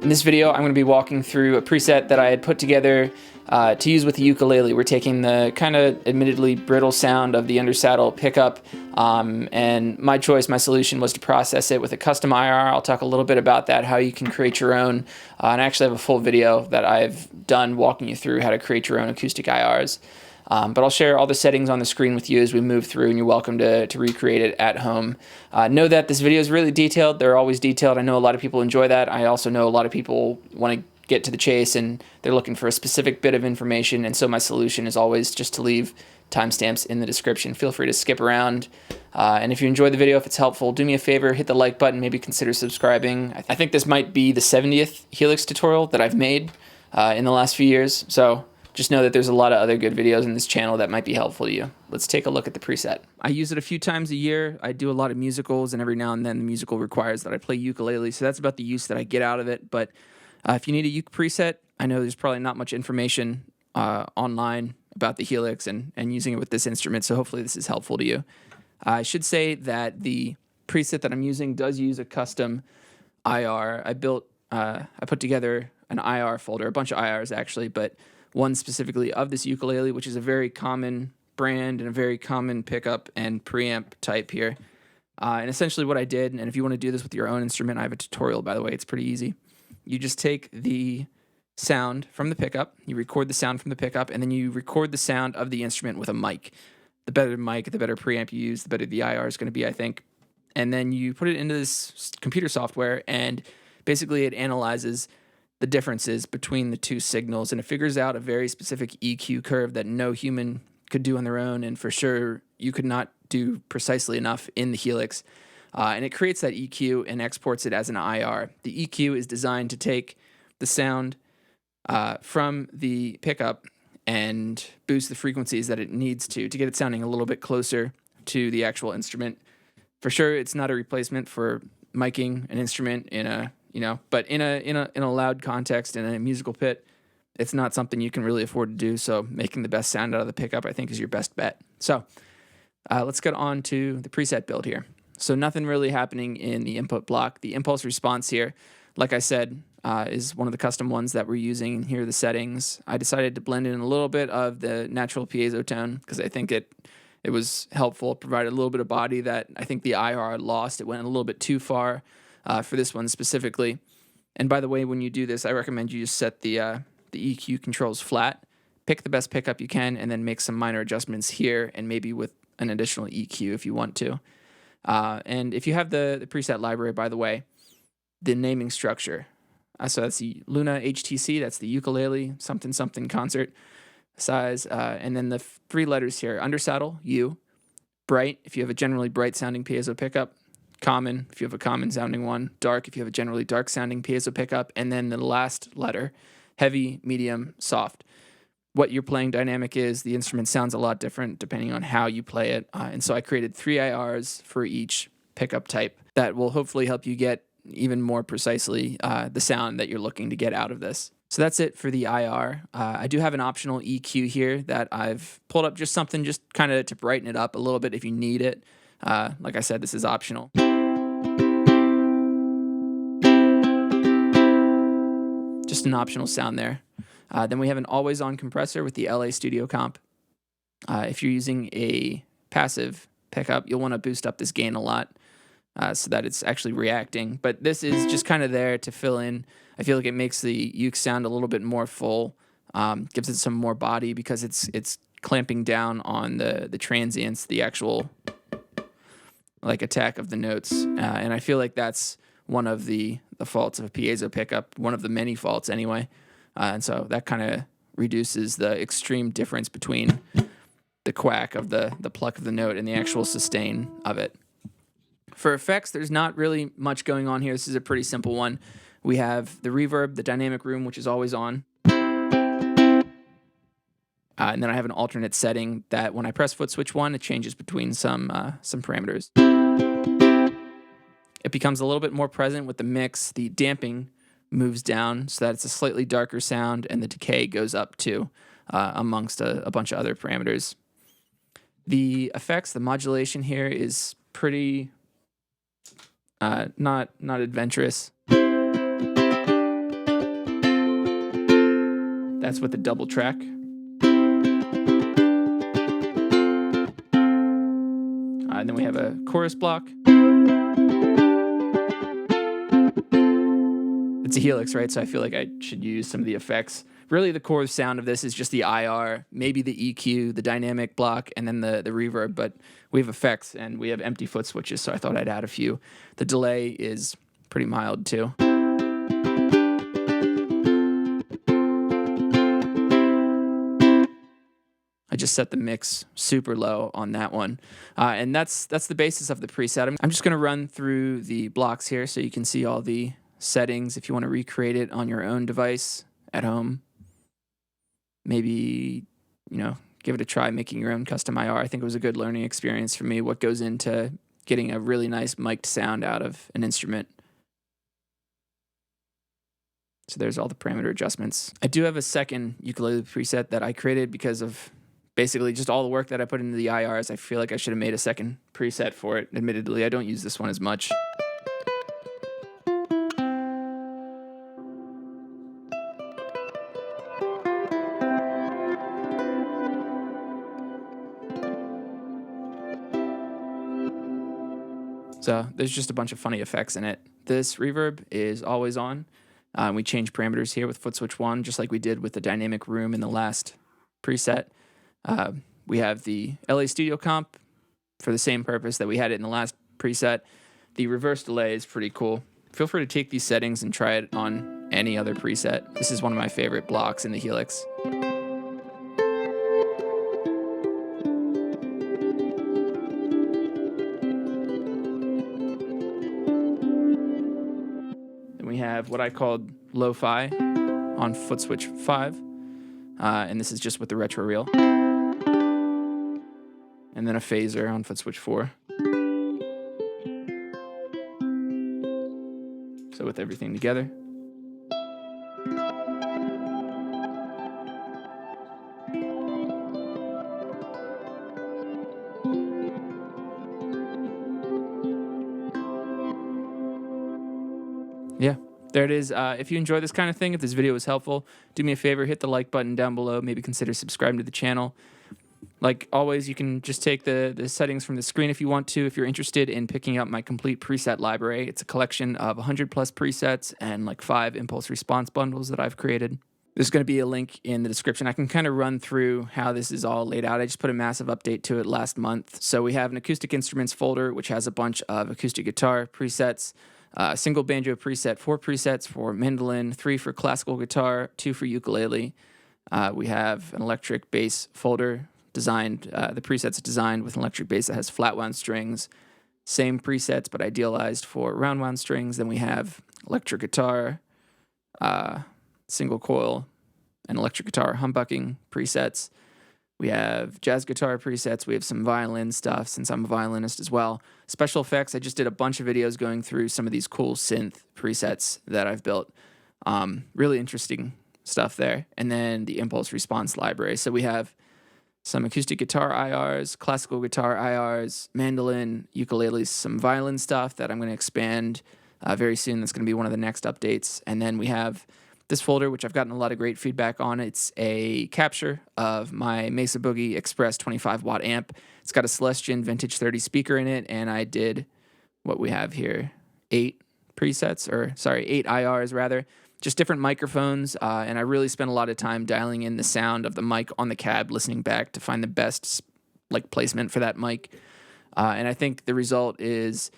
In this video, I'm going to be walking through a preset that I had put together to use with the ukulele. We're taking the kind of admittedly brittle sound of the undersaddle pickup, and my choice, my solution was to process it with a custom IR. I'll talk a little bit about that, how you can create your own, and I actually have a full video that I've done walking you through how to create your own acoustic IRs. But I'll share all the settings on the screen with you as we move through, and you're welcome to recreate it at home. Know that this video is really detailed. They're always detailed. I know a lot of people enjoy that. I also know a lot of people want to get to the chase, and they're looking for a specific bit of information, and so my solution is always just to leave timestamps in the description. Feel free to skip around. And if you enjoyed the video, if it's helpful, do me a favor, hit the like button, maybe consider subscribing. I think this might be the 70th Helix tutorial that I've made in the last few years, so just know that there's a lot of other good videos in this channel that might be helpful to you. Let's take a look at the preset. I use it a few times a year. I do a lot of musicals, and every now and then the musical requires that I play ukulele, so that's about the use that I get out of it. But if you need a uke preset, I know there's probably not much information online about the Helix and using it with this instrument, so hopefully this is helpful to you. I should say that the preset that I'm using does use a custom IR. I put together an IR folder, a bunch of IRs actually, but one specifically of this ukulele, which is a very common brand and a very common pickup and preamp type here. And essentially what I did, and if you want to do this with your own instrument, I have a tutorial, by the way, it's pretty easy. You just take the sound from the pickup, you record the sound from the pickup, and then you record the sound of the instrument with a mic. The better the mic, the better preamp you use, the better the IR is going to be, I think. And then you put it into this computer software, and basically it analyzes the differences between the two signals, and it figures out a very specific EQ curve that no human could do on their own, and for sure you could not do precisely enough in the Helix. And it creates that EQ and exports it as an IR. The EQ is designed to take the sound from the pickup and boost the frequencies that it needs to get it sounding a little bit closer to the actual instrument. For sure, it's not a replacement for miking an instrument in a but in a loud context, in a musical pit, it's not something you can really afford to do. So making the best sound out of the pickup, I think, is your best bet. So let's get on to the preset build here. So nothing really happening in the input block. The impulse response here, like I said, is one of the custom ones that we're using. And here are the settings. I decided to blend in a little bit of the natural piezo tone because I think it was helpful. It provided a little bit of body that I think the IR lost. It went a little bit too far for this one specifically. And by the way, when you do this, I recommend you just set the EQ controls flat, pick the best pickup you can, and then make some minor adjustments here and maybe with an additional EQ if you want to. And if you have the preset library, by the way, the naming structure. So that's the Luna HTC, that's the ukulele, something something concert size. And then the three letters here, undersaddle, U, bright, if you have a generally bright sounding piezo pickup, common, if you have a common sounding one, dark, if you have a generally dark sounding piezo pickup, and then the last letter, heavy, medium, soft. What your playing dynamic is, the instrument sounds a lot different depending on how you play it. And so I created 3 IRs for each pickup type that will hopefully help you get even more precisely the sound that you're looking to get out of this. So that's it for the IR. I do have an optional EQ here that I've pulled up, just something just kind of to brighten it up a little bit if you need it. Like I said, this is optional. Just an optional sound there. Then we have an always-on compressor with the LA Studio Comp. If you're using a passive pickup, you'll want to boost up this gain a lot so that it's actually reacting. But this is just kind of there to fill in. I feel like it makes the uke sound a little bit more full, gives it some more body because it's clamping down on the transients, the actual like attack of the notes. And I feel like that's one of the faults of a piezo pickup, one of the many faults anyway. And so that kind of reduces the extreme difference between the quack of the pluck of the note and the actual sustain of it. For effects, there's not really much going on here. This is a pretty simple one. We have the reverb, the dynamic room, which is always on. And then I have an alternate setting that when I press foot switch 1, it changes between some parameters. It becomes a little bit more present with the mix. The damping moves down so that it's a slightly darker sound, and the decay goes up too, amongst a bunch of other parameters. The effects, the modulation here is pretty not adventurous. That's with the double track. And then we have a chorus block. It's a Helix, right? So I feel like I should use some of the effects. Really, the core sound of this is just the IR, maybe the EQ, the dynamic block, and then the reverb. But we have effects, and we have empty foot switches, so I thought I'd add a few. The delay is pretty mild, too. I just set the mix super low on that one. And that's the basis of the preset. I'm just going to run through the blocks here so you can see all the settings if you want to recreate it on your own device at home. Maybe, give it a try making your own custom IR. I think it was a good learning experience for me, what goes into getting a really nice mic'd sound out of an instrument. So there's all the parameter adjustments. I do have a second ukulele preset that I created because of basically just all the work that I put into the IRs. I feel like I should have made a second preset for it. Admittedly, I don't use this one as much. So there's just a bunch of funny effects in it. This reverb is always on. We change parameters here with foot switch 1, just like we did with the dynamic room in the last preset. We have the LA Studio Comp for the same purpose that we had it in the last preset. The reverse delay is pretty cool. Feel free to take these settings and try it on any other preset. This is one of my favorite blocks in the Helix. Then we have what I called lo-fi on foot switch 5. And this is just with the retro reel. And then a phaser on foot switch 4. So with everything together. Yeah, there it is. If you enjoy this kind of thing, if this video was helpful, do me a favor, hit the like button down below. Maybe consider subscribing to the channel. Like always, you can just take the settings from the screen if you want to. If you're interested in picking up my complete preset library, it's a collection of 100 plus presets and like 5 impulse response bundles that I've created. There's going to be a link in the description. I can kind of run through how this is all laid out. I just put a massive update to it last month. So we have an acoustic instruments folder, which has a bunch of acoustic guitar presets, single banjo preset, 4 presets for mandolin, 3 for classical guitar, 2 for ukulele. We have an electric bass folder designed, the presets designed with an electric bass that has flat wound strings, same presets but idealized for round wound strings. Then we have electric guitar, single coil, and electric guitar humbucking presets. We have jazz guitar presets. We have some violin stuff since I'm a violinist as well. Special effects, I just did a bunch of videos going through some of these cool synth presets that I've built. Really interesting stuff there. And then the impulse response library. So we have some acoustic guitar IRs, classical guitar IRs, mandolin, ukulele, some violin stuff that I'm going to expand very soon. That's going to be one of the next updates. And then we have this folder, which I've gotten a lot of great feedback on. It's a capture of my Mesa Boogie Express 25 watt amp. It's got a Celestion Vintage 30 speaker in it, and I did what we have here, 8 IRs rather. Just different microphones, and I really spent a lot of time dialing in the sound of the mic on the cab, listening back to find the best placement for that mic. And I think the result is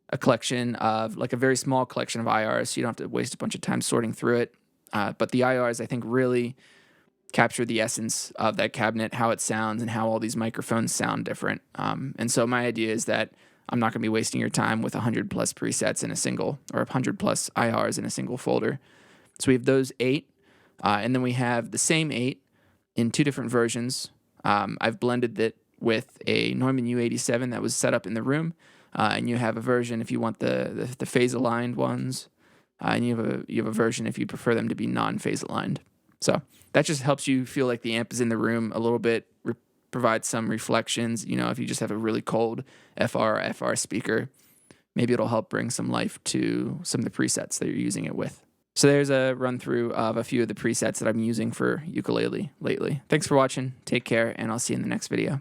a collection of, a very small collection of IRs, so you don't have to waste a bunch of time sorting through it. But the IRs, I think, really capture the essence of that cabinet, how it sounds, and how all these microphones sound different. And so my idea is that I'm not going to be wasting your time with 100 plus presets in a single, or 100 plus IRs in a single folder. So we have those 8, and then we have the same 8 in 2 different versions. I've blended it with a Neumann U87 that was set up in the room, and you have a version if you want the phase aligned ones, and you have a version if you prefer them to be non-phase aligned. So that just helps you feel like the amp is in the room a little bit, provides some reflections. If you just have a really cold FR speaker, maybe it'll help bring some life to some of the presets that you're using it with. So there's a run through of a few of the presets that I'm using for ukulele lately. Thanks for watching. Take care, and I'll see you in the next video.